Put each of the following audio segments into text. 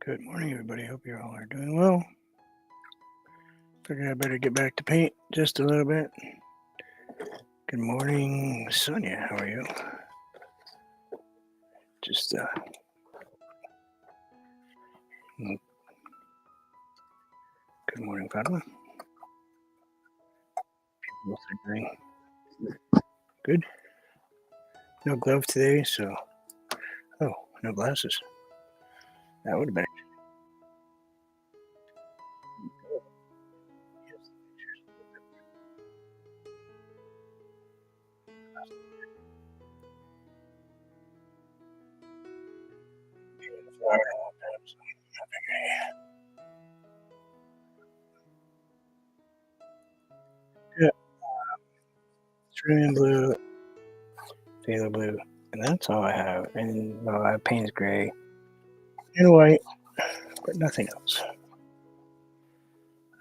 Good morning, everybody. Hope you all are doing well. Figured I better get back to paint just a little bit. Good morning, Sonia. How are you? Just good morning, Fatima. Both are doing good. No glove today, so no glasses. That would have been. Yeah, cerulean blue, phthalo blue, and that's all I have. And well, I have Payne's gray and white, but nothing else.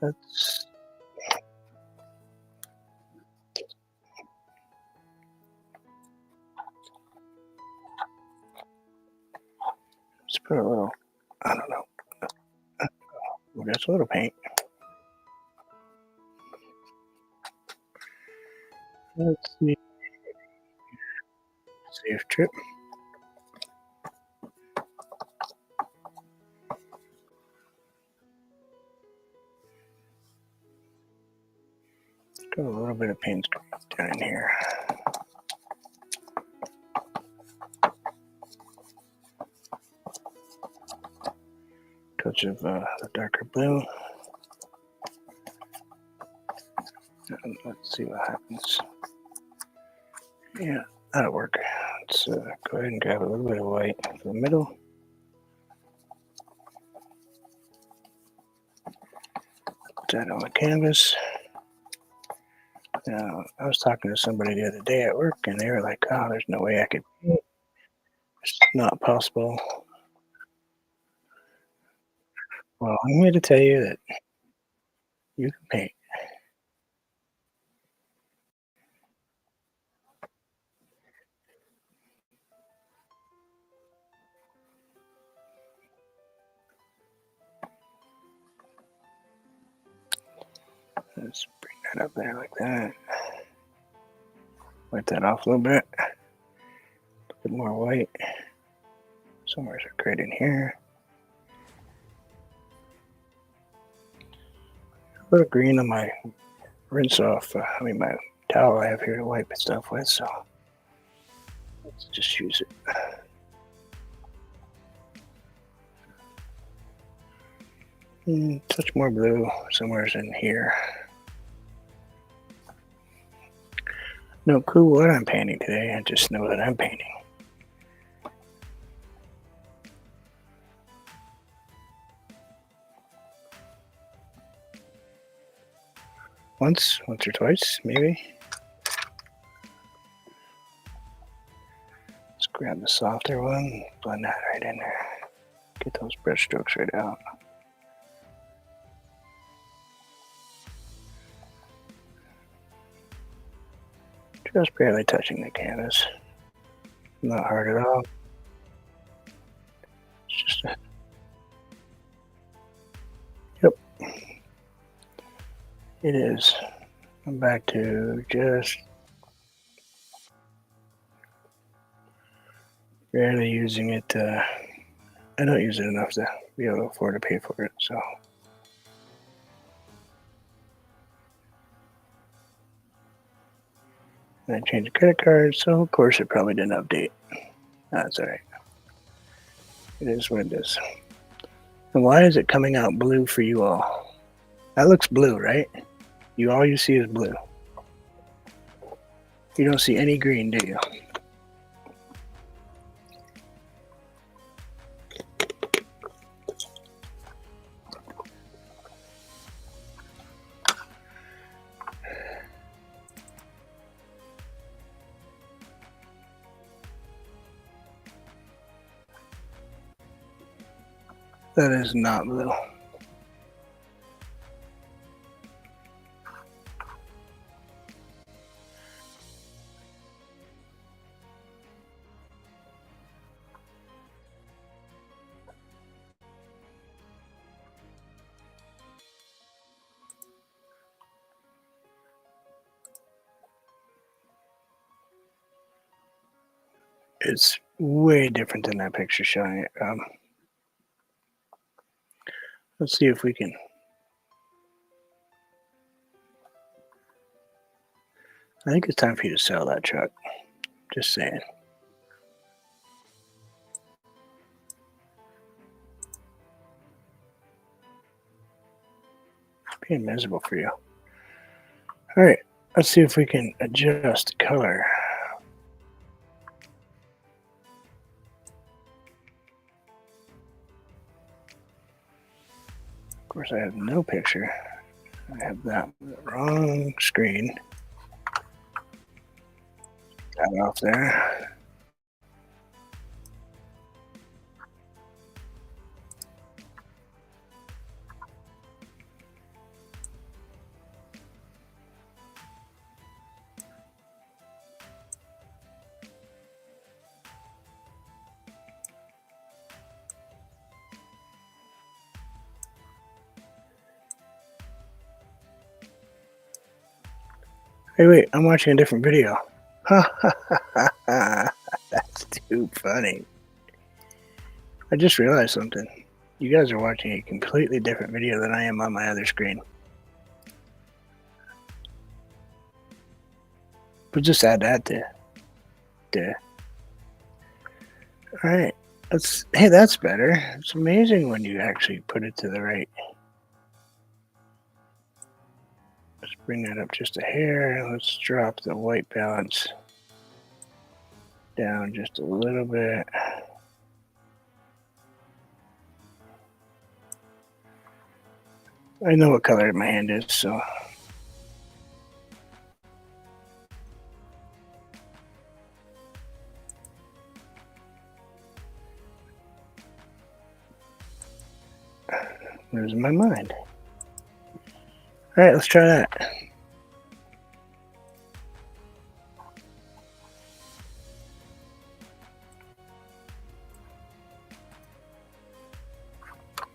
Let's put a little. I don't know. Well, that's a little paint. Let's see. Safe trip. Got a little bit of paint down in here. Touch of the darker blue. And let's see what happens. Yeah, that'll work. Let's go ahead and grab a little bit of white for the middle. Put that on the canvas. Now, I was talking to somebody the other day at work, and they were like, "Oh, there's no way I could paint. It's not possible." Well, I'm here to tell you that you can paint. Let's bring that up there like that. Wipe that off a little bit. A bit more white. Somewhere's right in here. A little green on my rinse off. My towel I have here to wipe stuff with. So let's just use it. Touch more blue somewhere's in here. No clue what I'm painting today. I just know that I'm painting. Once or twice, maybe. Let's grab the softer one, blend that right in there. Get those brush strokes right out. Just barely touching the canvas. Not hard at all. It is. I'm back to just barely using it. I don't use it enough to be able to afford to pay for it, so. And I changed the credit card, so of course it probably didn't update. That's alright. It is what it is. And why is it coming out blue for you all? That looks blue, right? All you see is blue. You don't see any green, do you? That is not blue. It's way different than that picture showing it. Let's see if we can. I think it's time for you to sell that truck. Just saying. Being miserable for you. All right, let's see if we can adjust color. Of course, I have no picture. I have that wrong screen. That off there. Hey, wait, I'm watching a different video. That's too funny. I just realized something. You guys are watching a completely different video than I am on my other screen. But just add that to. All right. Hey, that's better. It's amazing when you actually put it to the right. Let's bring that up just a hair. Let's drop the white balance down just a little bit. I know what color my hand is, so. Losing my mind. All right, let's try that.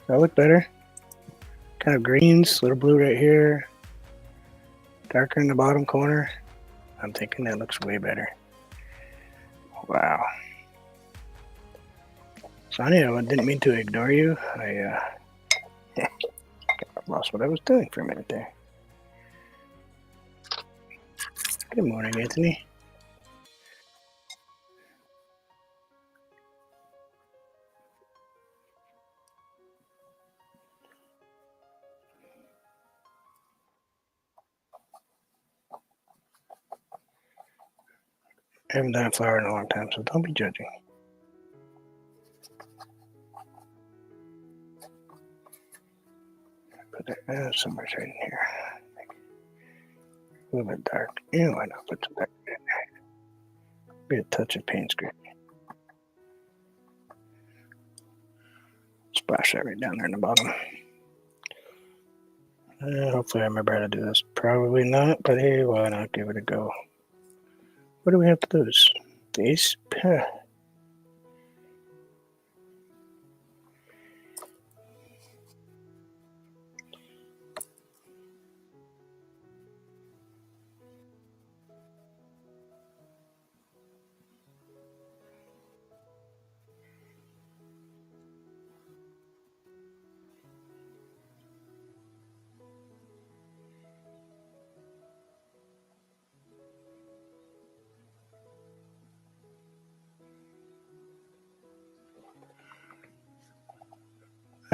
That look better? Kind of greens, little blue right here, darker in the bottom corner. I'm thinking that looks way better. Wow. Sonia, I didn't mean to ignore you. I lost what I was doing for a minute there. Good morning, Anthony. I haven't done a flower in a long time, so don't be judging. Put that somewhere right in here. A little bit dark. Yeah, why not put some dark in there? Be a touch of paint screen. Splash that right down there in the bottom. Hopefully I remember how to do this. Probably not, but hey, why not give it a go? What do we have to lose? The ace?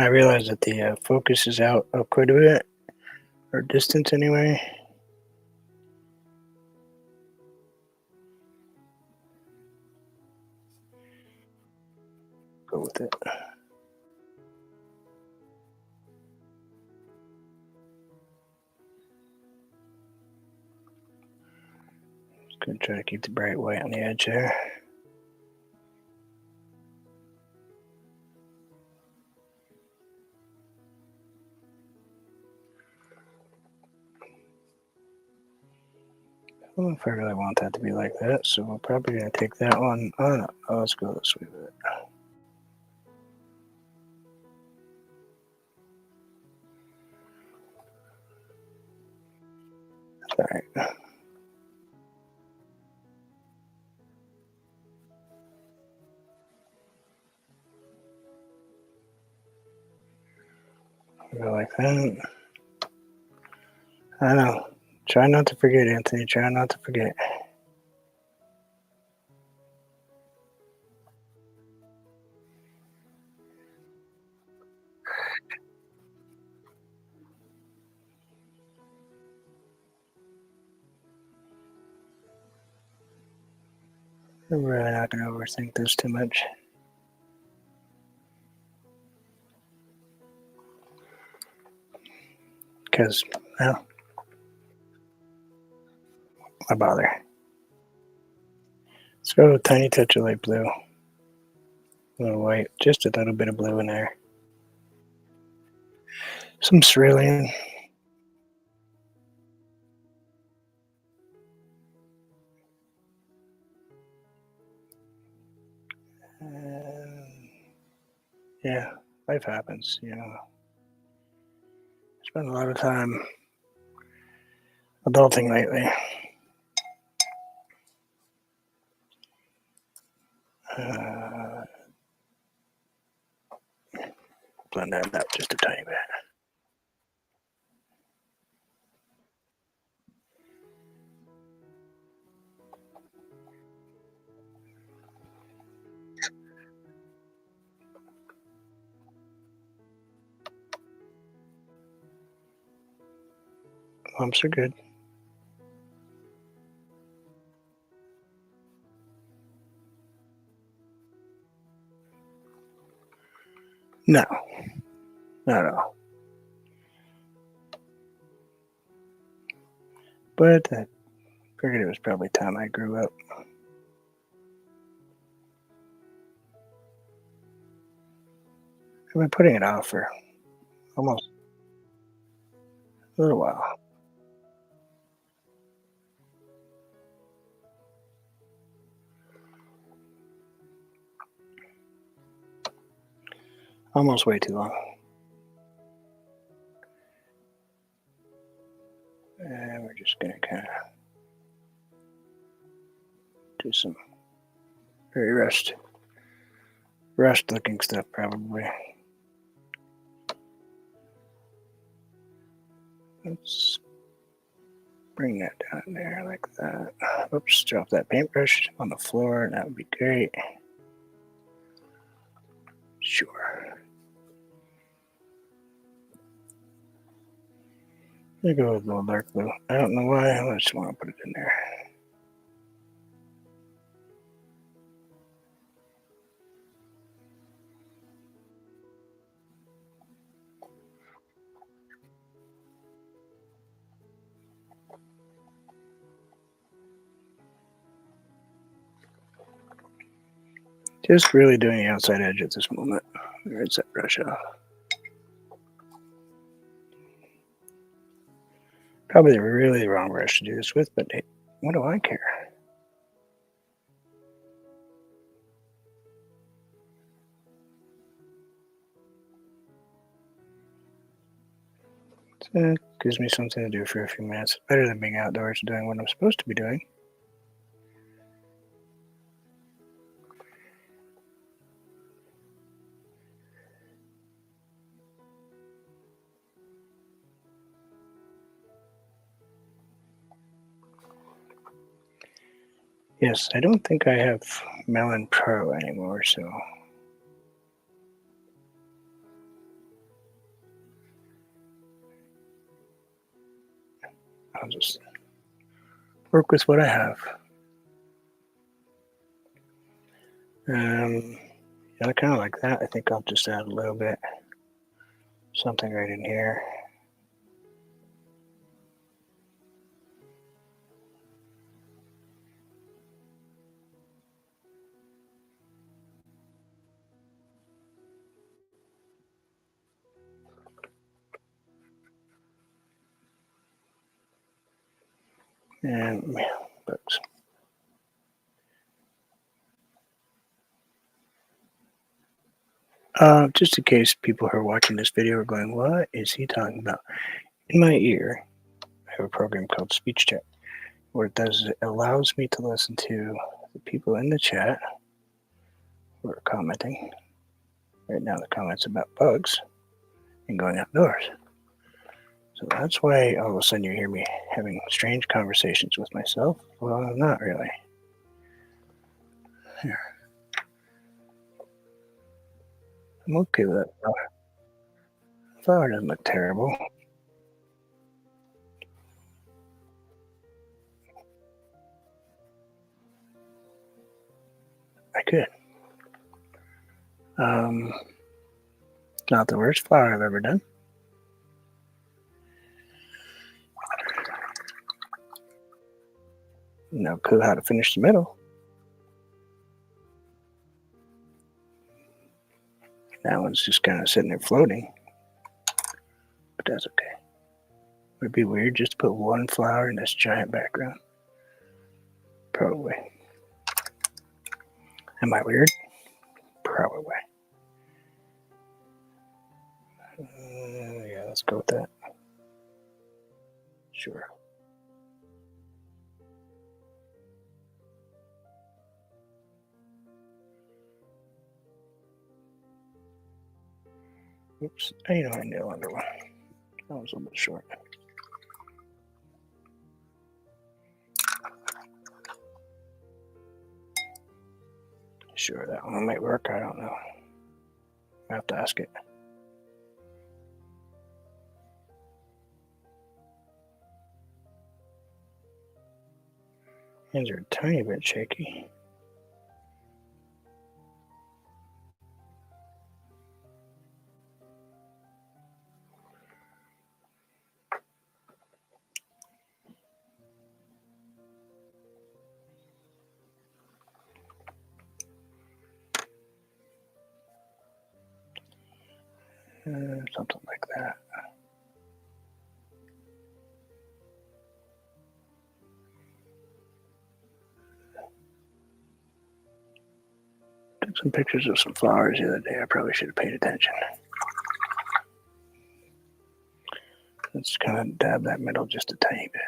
I realize that the focus is out quite a bit, or distance anyway. Go with it. Just gonna try to keep the bright white on the edge there. I don't know if I really want that to be like that, so we're probably gonna take that one. Oh no, let's go this way with it. All right. Go like that. I know. Try not to forget, Anthony. Try not to forget. I'm really not gonna overthink this too much. Because, well, why bother? Let's go with a tiny touch of light blue. A little white. Just a little bit of blue in there. Some cerulean. Yeah, life happens, you know. Spent a lot of time adulting lately. Uh, Blend that out just a tiny bit. Lumps are good. No, not at all. But I figured it was probably time I grew up. I've been putting it off for almost a little while. Almost way too long. And we're just going to kind of do some very rushed looking stuff probably. Let's bring that down there like that. Oops, drop that paintbrush on the floor. That would be great. Sure. I'm go with a little dark blue. I don't know why. I just want to put it in there. Just really doing the outside edge at this moment. Rinse that brush off. Probably really the wrong brush to do this with, but hey, what do I care? So it gives me something to do for a few minutes. Better than being outdoors doing what I'm supposed to be doing. Yes, I don't think I have Melon Pro anymore, so I'll just work with what I have. I kind of like that. I think I'll just add a little bit, something right in here. And books. Just in case people who are watching this video are going, what is he talking about? In my ear, I have a program called Speech Check. What it does is it allows me to listen to the people in the chat who are commenting. Right now, the comments about bugs and going outdoors. So that's why all of a sudden you hear me having strange conversations with myself. Well, not really. Here. I'm okay with that flower. The flower doesn't look terrible. I could. Not the worst flower I've ever done. No clue how to finish the middle. That one's just kind of sitting there floating. But that's okay. Would it be weird just to put one flower in this giant background? Probably. Am I weird? Probably. Yeah, let's go with that. Sure. Oops. I nail under one. That was a little bit short. Sure, that one might work. I don't know. I have to ask it. Hands are a tiny bit shaky. Something like that. Took some pictures of some flowers the other day. I probably should have paid attention. Let's kind of dab that middle just a tiny bit.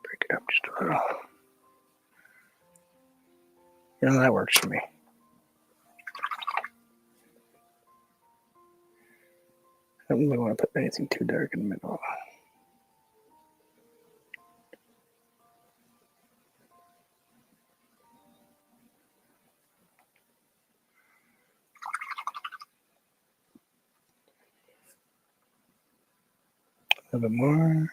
Break it up just a little. That works for me. I don't really want to put anything too dark in the middle. A little bit more.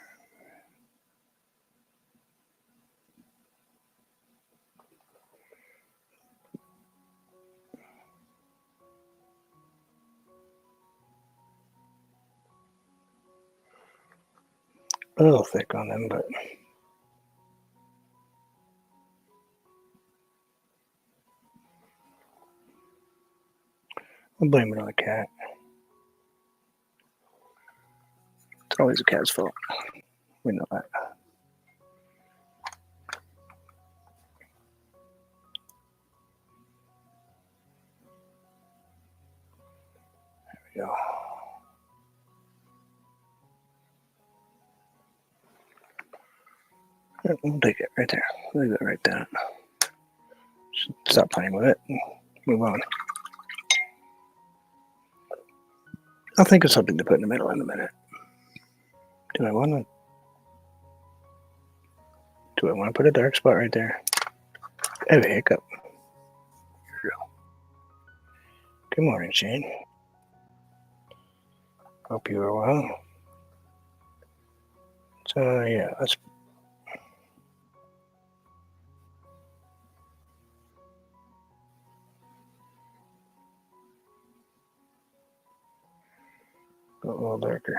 A little thick on them, but I'll blame it on the cat. It's always the cat's fault. We know that. There we go. We'll take it right there. Leave it right there. Stop playing with it and move on. I'll think of something to put in the middle in a minute. Do I want to put a dark spot right there? I have a hiccup. Here we go. Good morning, Shane. Hope you are well. So yeah, let's go a little darker.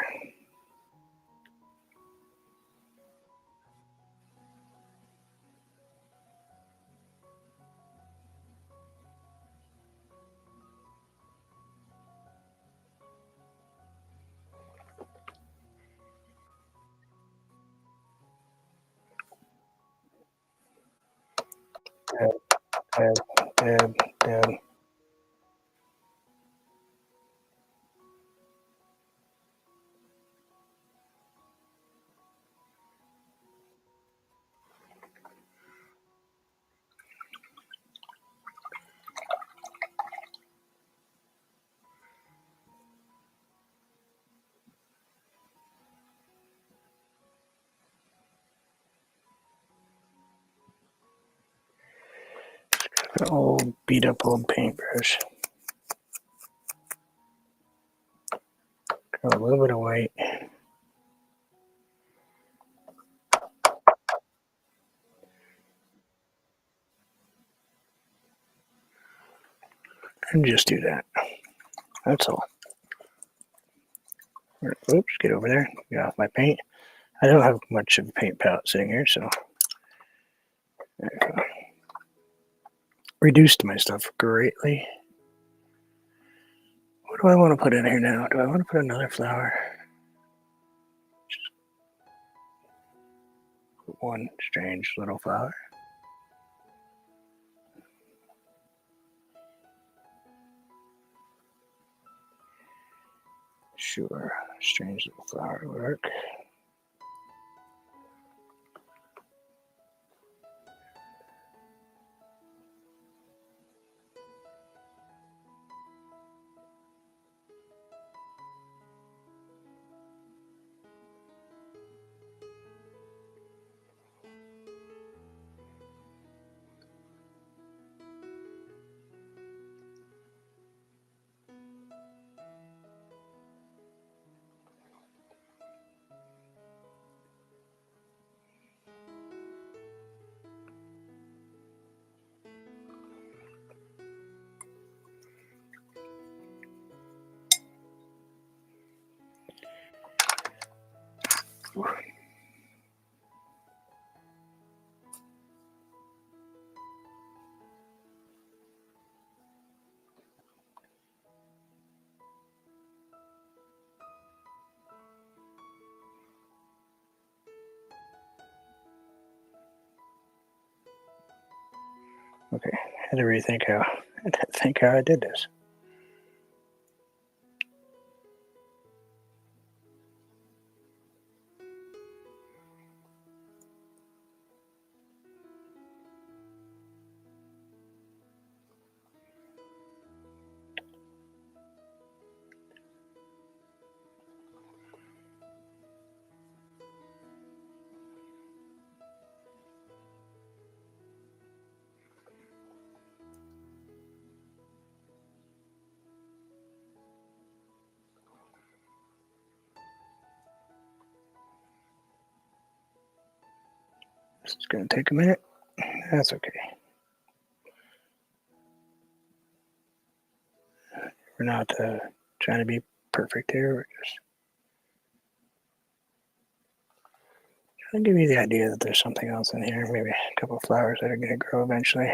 Dab, dab, dab. An old beat up old paintbrush. Got a little bit of white. And just do that. That's all. Oops, get over there. Get off my paint. I don't have much of a paint palette sitting here, so reduced my stuff greatly. What do I want to put in here now? Do I want to put another flower? Just put one strange little flower. Sure, strange little flower would work. Okay, I had to think how I did this. This is going to take a minute. That's okay. We're not trying to be perfect here. We're just trying to give you the idea that there's something else in here. Maybe a couple of flowers that are going to grow eventually.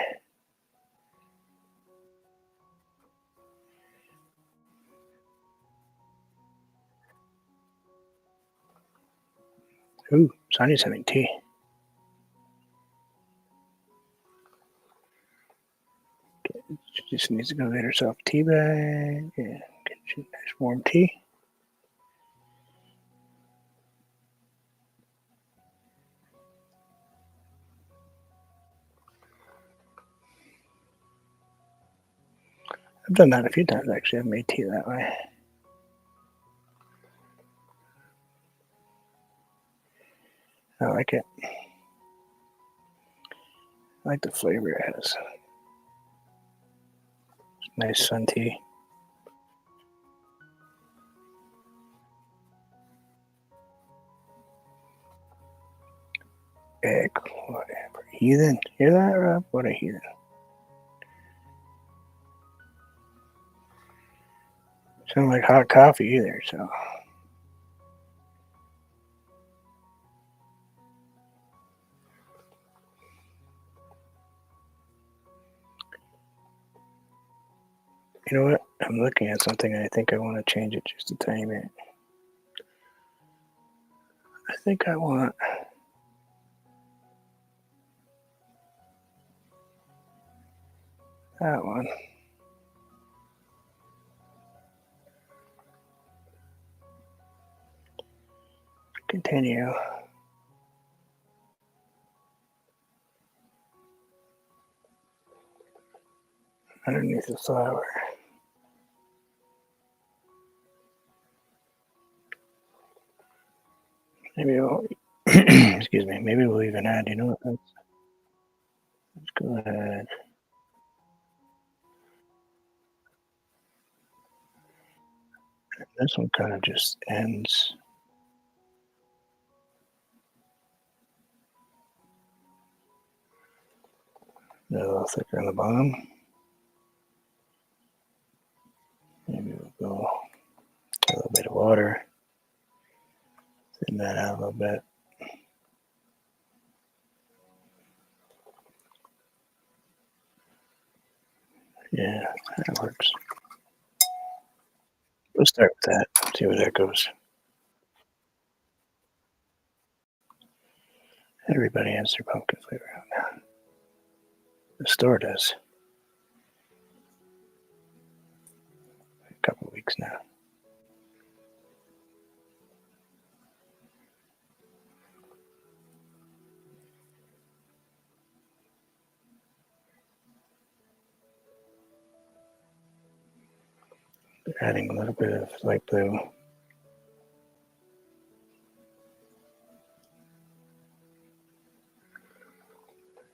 Ooh, Sonya's having tea. She just needs to go get herself a tea bag. Yeah, get you nice warm tea. I've done that a few times actually. I've made tea that way. I like it. I like the flavor it has. Nice sun tea. heathen. Hear that, Rob? What a heathen. Sound like hot coffee either, so. You know what? I'm looking at something and I think I want to change it just a tiny bit. I think I want that one. Continue. Underneath the flower. Maybe we'll, excuse me, maybe we'll even add, you know what, let's go ahead. This one kind of just ends. A little thicker on the bottom. Maybe we'll go a little bit of water. Thin that out a little bit. Yeah, that works. We'll start with that, see where that goes. Everybody has their pumpkin flavor out now. The store does. A couple of weeks now. Adding a little bit of light blue.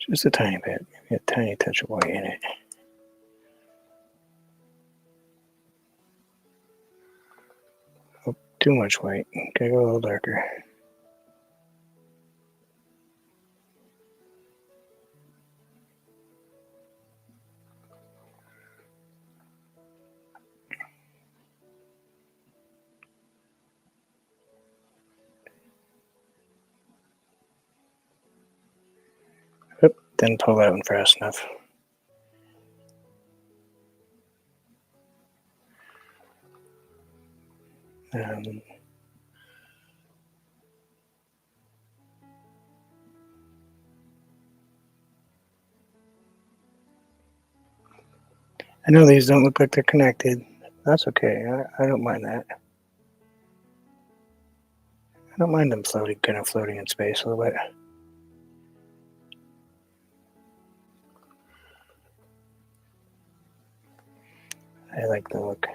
Just a tiny bit, maybe a tiny touch of white in it. Oh, too much white. Gotta go a little darker. Oop, didn't pull that one fast enough. I know these don't look like they're connected. That's okay. I don't mind that. I don't mind them kind of floating in space a little bit. I like the look.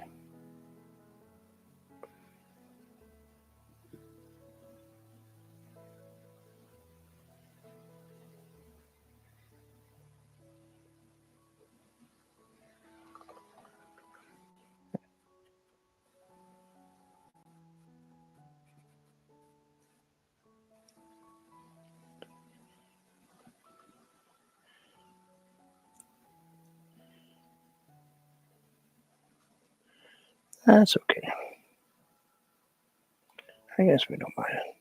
That's okay. I guess we don't mind it.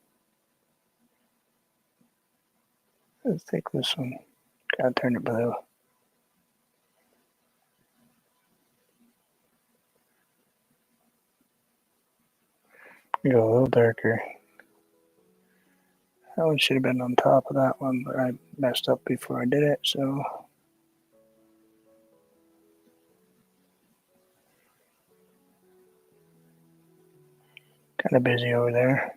Let's take this one. Gotta turn it blue. Go a little darker. That one should have been on top of that one, but I messed up before I did it, so. Kind of busy over there.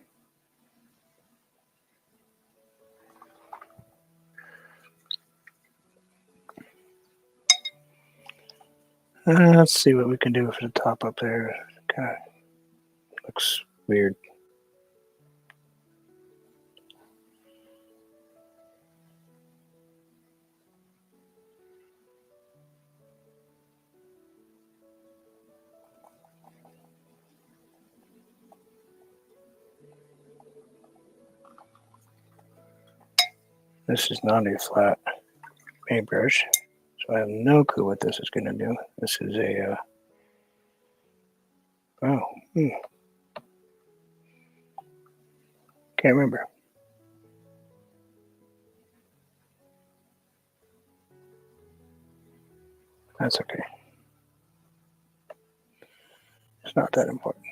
Let's see what we can do for the top up there. Kind of looks weird. This is not a flat paintbrush, so I have no clue what this is going to do. This is a, can't remember. That's okay. It's not that important.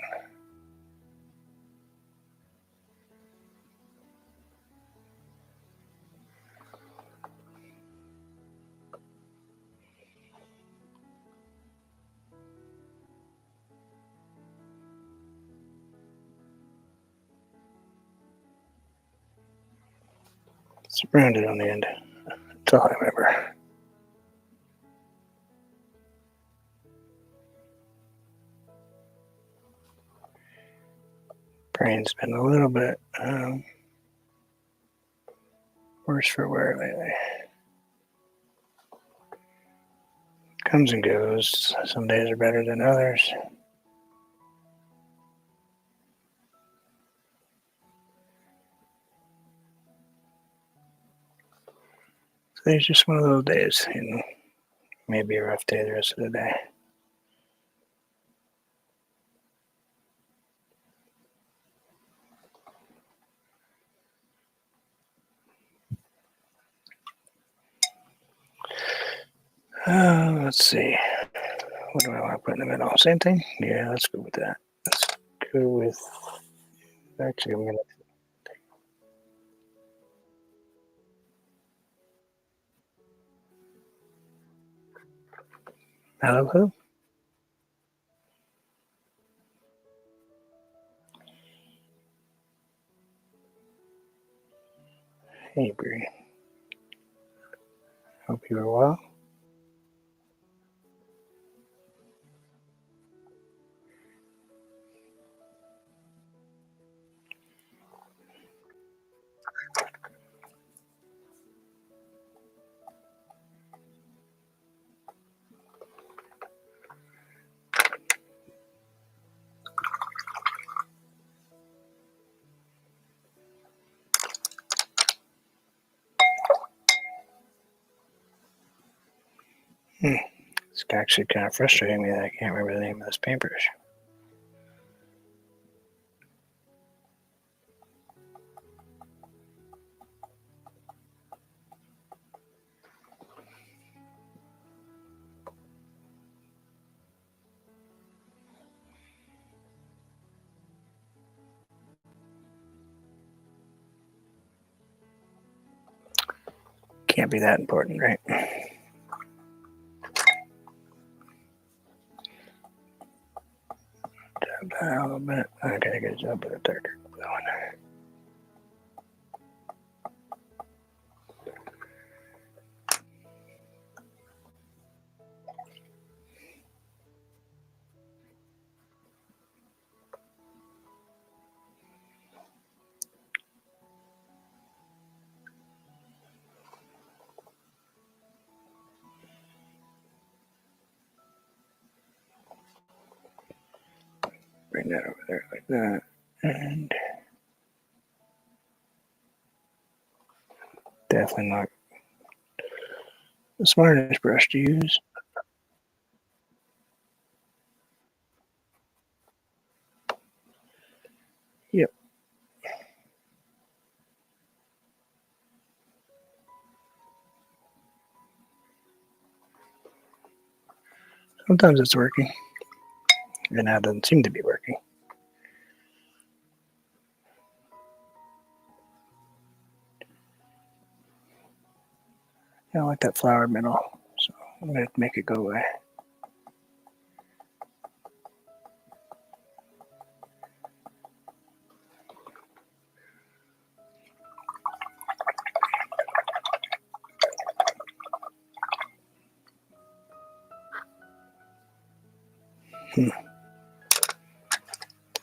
It's rounded on the end. That's all I remember. Brain's been a little bit worse for wear lately. Comes and goes. Some days are better than others. Today's just one of those days, you know. Maybe a rough day the rest of the day. Let's see. What do I want to put in the middle? Same thing? Yeah, let's go with that. Let's go with. Actually, I'm going to. Hello? Hey, Bree. Hope you are well. It's actually kind of frustrating me that I can't remember the name of this paintbrush. Can't be that important, right? Dab that a little bit. I gotta get a job with a darker blue one. Bring that over there like that. And definitely not the smartest brush to use. Yep. Sometimes it's working. And now it doesn't seem to be working. I don't like that flower middle, so I'm going to make it go away.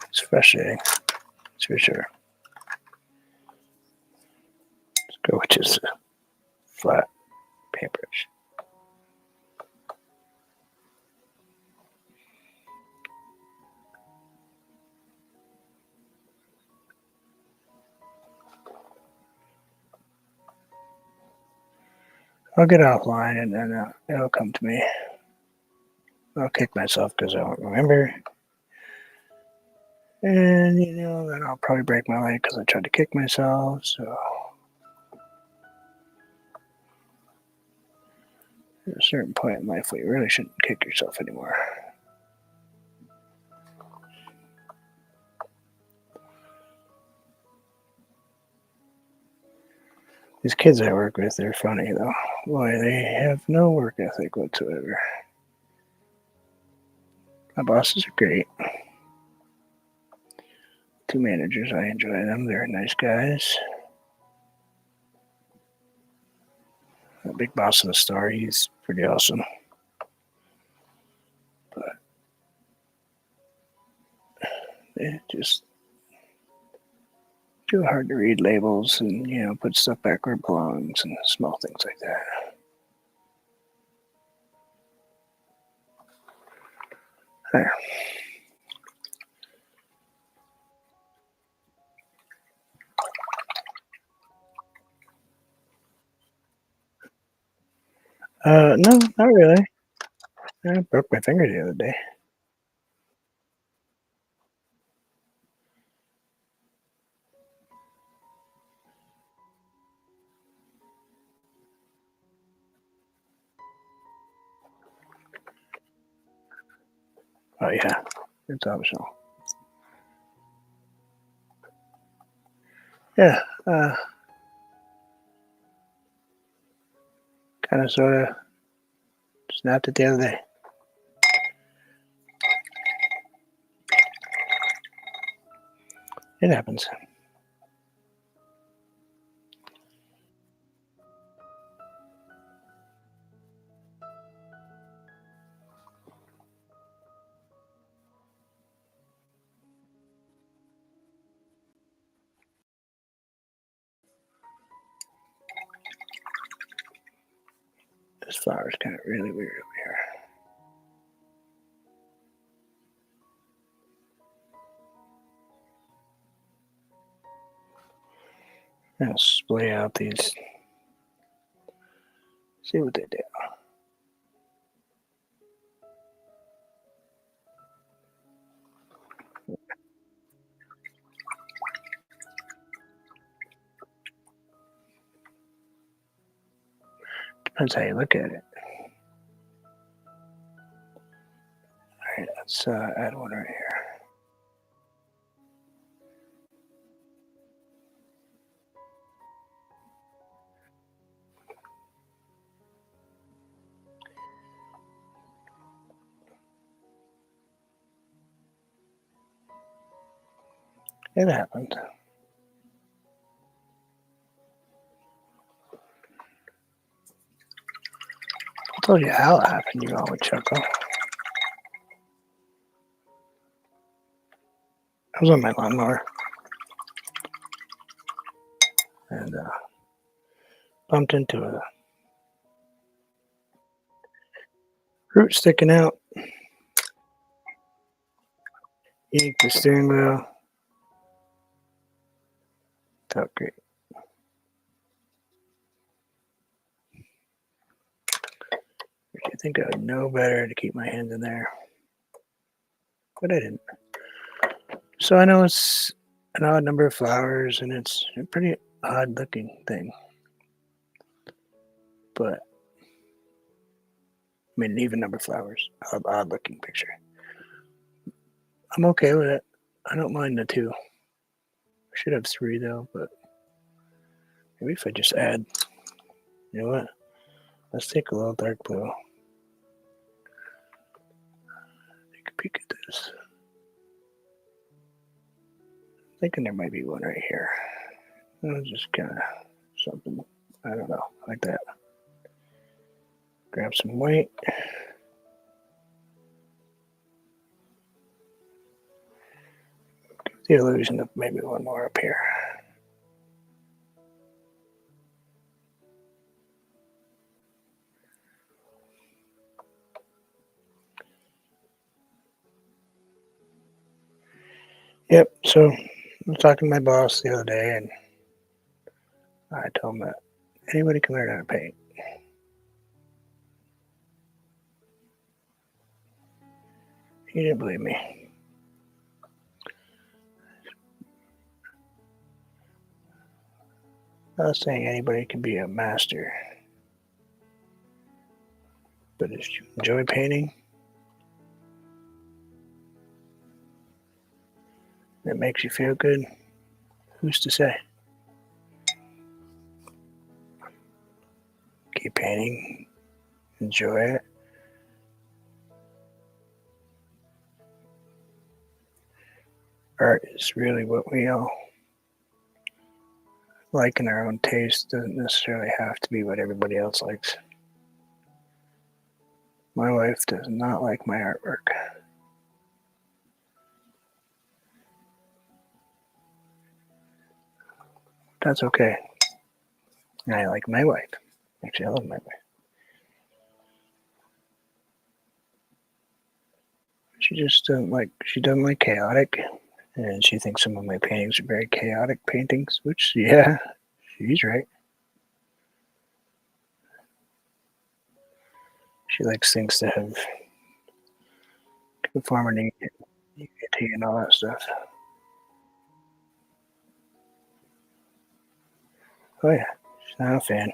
It's frustrating, that's for sure. Let's go with just a flat paintbrush. I'll get offline and then it'll come to me. I'll kick myself because I don't remember. And, then I'll probably break my leg because I tried to kick myself. So, at a certain point in life, you really shouldn't kick yourself anymore. These kids I work with, they're funny, though. Boy, they have no work ethic whatsoever. My bosses are great. Two managers, I enjoy them. They're nice guys. The big boss of the store, he's pretty awesome. But they just too hard to read labels and, put stuff back where it belongs and small things like that. There. No, not really. I broke my finger the other day. Oh yeah, it's optional. Yeah, kind of, sort of, snapped it the other day. It happens. This flower's kind of really weird over here. I'm gonna splay out these. See what they do. Depends how you look at it. All right, let's add one right here. It happened. I told you how it happened. You all would chuckle. I was on my lawnmower and bumped into a root sticking out. Yanked the steering wheel. Felt great. I think I would know better to keep my hands in there, but I didn't. So I know it's an odd number of flowers and it's a pretty odd looking thing. But I mean, an even number of flowers, odd looking picture. I'm okay with it. I don't mind the two. I should have three though, but maybe if I just add, you know what? Let's take a little dark blue. Take a peek at this. Thinking there might be one right here. Just kind of something, I don't know, like that. Grab some white. The illusion of maybe one more up here. Yep, so I was talking to my boss the other day and I told him that anybody can learn how to paint. You didn't believe me. I was saying anybody can be a master. But if you enjoy painting, it makes you feel good, who's to say? Keep painting, enjoy it. Art is really what we all like in our own taste. Doesn't necessarily have to be what everybody else likes. My wife does not like my artwork. That's okay. And I like my wife. Actually, I love my wife. She just doesn't like chaotic. And she thinks some of my paintings are very chaotic paintings, which, yeah, she's right. She likes things that have conformity, unity, and all that stuff. Oh, yeah, she's not a fan.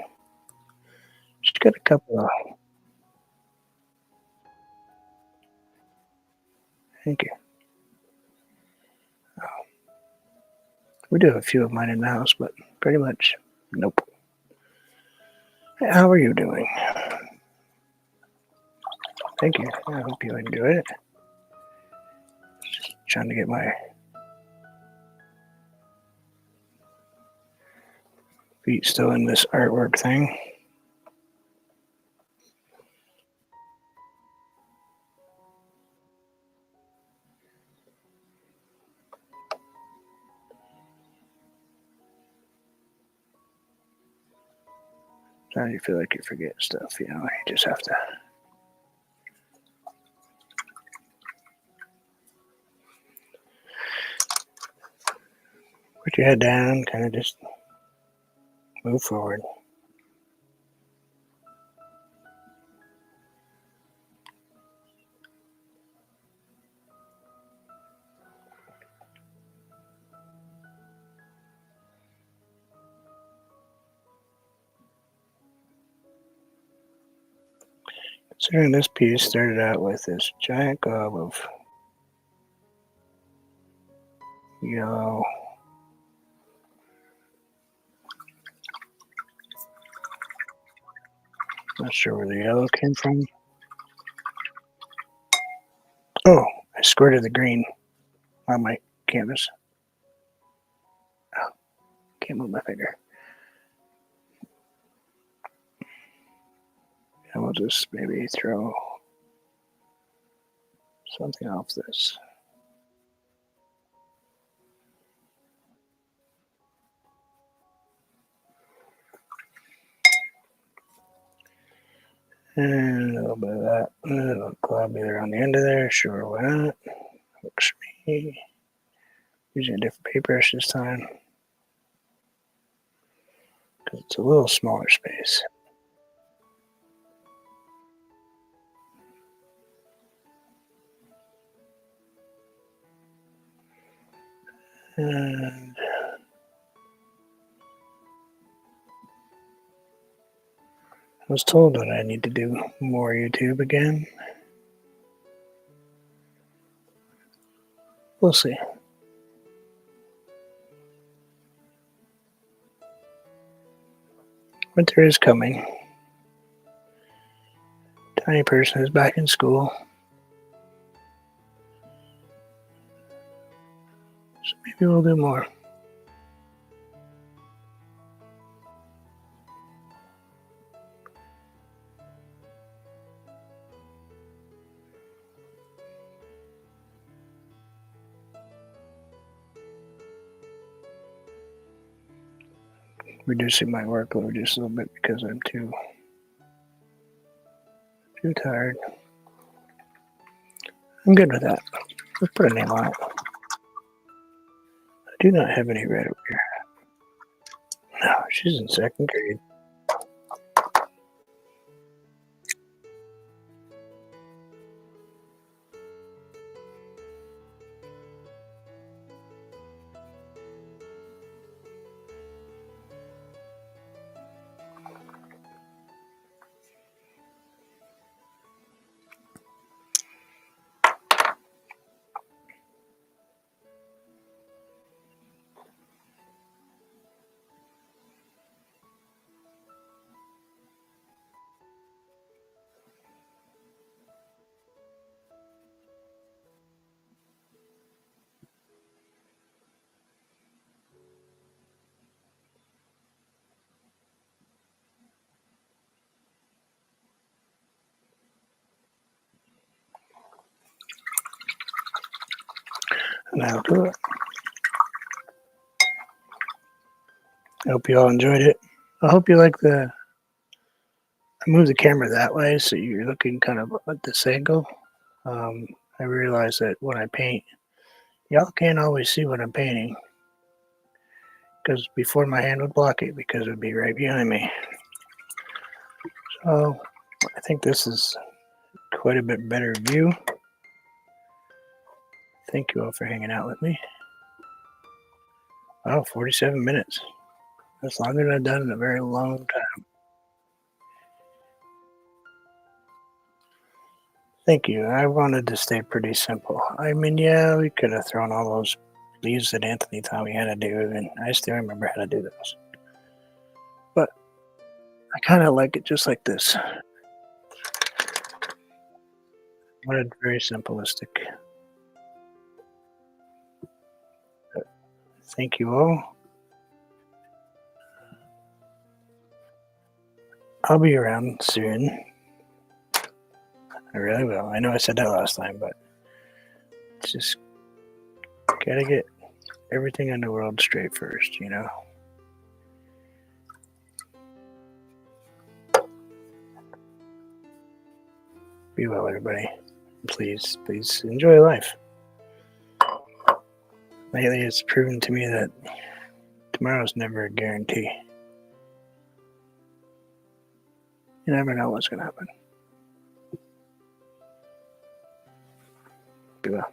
She's got a couple of, thank you. We do have a few of mine in the house, but pretty much, nope. How are you doing? Thank you. I hope you enjoy it. Just trying to get my feet still in this artwork thing. Sometimes you feel like you forget stuff, you know, you just have to. Put your head down, kind of just move forward. Considering this piece started out with this giant glob of yellow, not sure where the yellow came from. Oh, I squirted the green on my canvas. Oh, can't move my finger. And we'll just maybe throw something off this. And a little bit of that. A little globular on the end of there. Sure, why not? Works for me. Using a different paintbrush this time, because it's a little smaller space. And I was told that I need to do more YouTube again. We'll see. Winter is coming. Tiny person is back in school. So maybe we'll do more. Reducing my workload just a little bit because I'm too tired. I'm good with that. Let's put a name on it. I do not have any red over here. No, she's in second grade. And that'll do it. I hope you all enjoyed it. I hope you like I moved the camera that way so you're looking kind of at this angle. I realize that when I paint, y'all can't always see what I'm painting because before my hand would block it because it would be right behind me. So I think this is quite a bit better view. Thank you all for hanging out with me. Wow, 47 minutes. That's longer than I've done in a very long time. Thank you. I wanted to stay pretty simple. I mean, yeah, we could have thrown all those leaves that Anthony thought we had to do, and I still remember how to do those. But I kind of like it just like this. I wanted very simplistic. Thank you all. I'll be around soon. I really will. I know I said that last time, but it's just gotta get everything in the world straight first, you know? Be well, everybody. Please enjoy life. Lately, it's proven to me that tomorrow's never a guarantee. You never know what's going to happen. Be well.